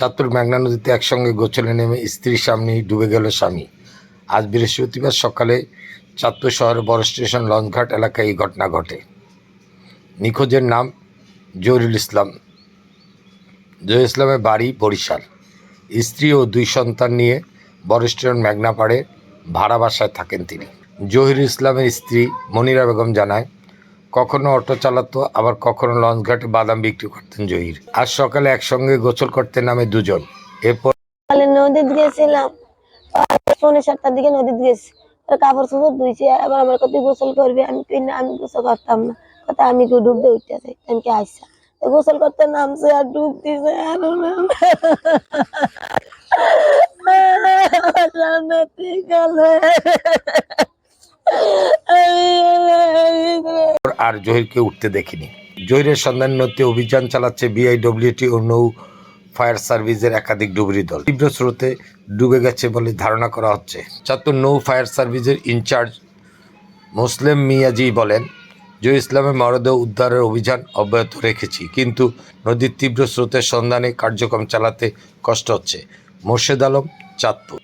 চাঁদপুর মেঘনা নদীতে একসঙ্গে গোসলে নেমে স্ত্রীর সামনেই ডুবে গেল স্বামী। আজ বৃহস্পতিবার সকালে চাঁদপুর শহরের বড় স্টেশন লঞ্চঘাট এলাকায় এই ঘটনা ঘটে। নিখোঁজের নাম জহিরুল ইসলাম। জহিরুল ইসলামের বাড়ি বরিশাল। স্ত্রী ও 2 সন্তান নিয়ে বড় স্টেশন মেঘনা পাড়ে ভাড়া বাসায় থাকেন তিনি। জহিরুল ইসলামের স্ত্রী মনিরা বেগম জানায়, কখনো অটো চালাতো, আবার কখনো লঞ্চঘাটে বাদাম বিক্রি করতেন জহির। আজ সকালে একসঙ্গে গোসল করতে নামে দুজন। এরপর নদীতে গেছিলাম, 7:30 দিকে নদীতে গেছি। কাপড় চোপড় ধুইছি, আবার আমার কত গোসল করবি, আমি গোসল করতাম না, কথা আমি ডুব দিয়ে উঠতে যাই, আমি কি আইসা গোসল করতে নামছে আর ডুব দিছে। আর জহিরকে উঠতে দেখিনি। জহিরের সন্ধান নিতে অভিযান চালাচ্ছে বিআইডব্লিউটি ও নৌ ফায়ার সার্ভিসের একাধিক ডুবুরি দল। তীব্র স্রোতে ডুবে গেছে বলে ধারণা করা হচ্ছে। চাঁদপুর নৌ ফায়ার সার্ভিসের ইনচার্জ মুসলিম মিয়াজি বলেন, জহির ইসলামের মরদেহ উদ্ধারের অভিযান অব্যাহত রেখেছি, কিন্তু নদীর তীব্র স্রোতের সন্ধানে কার্যক্রম চালাতে কষ্ট হচ্ছে। মোর্শেদ আলম, চাঁদপুর।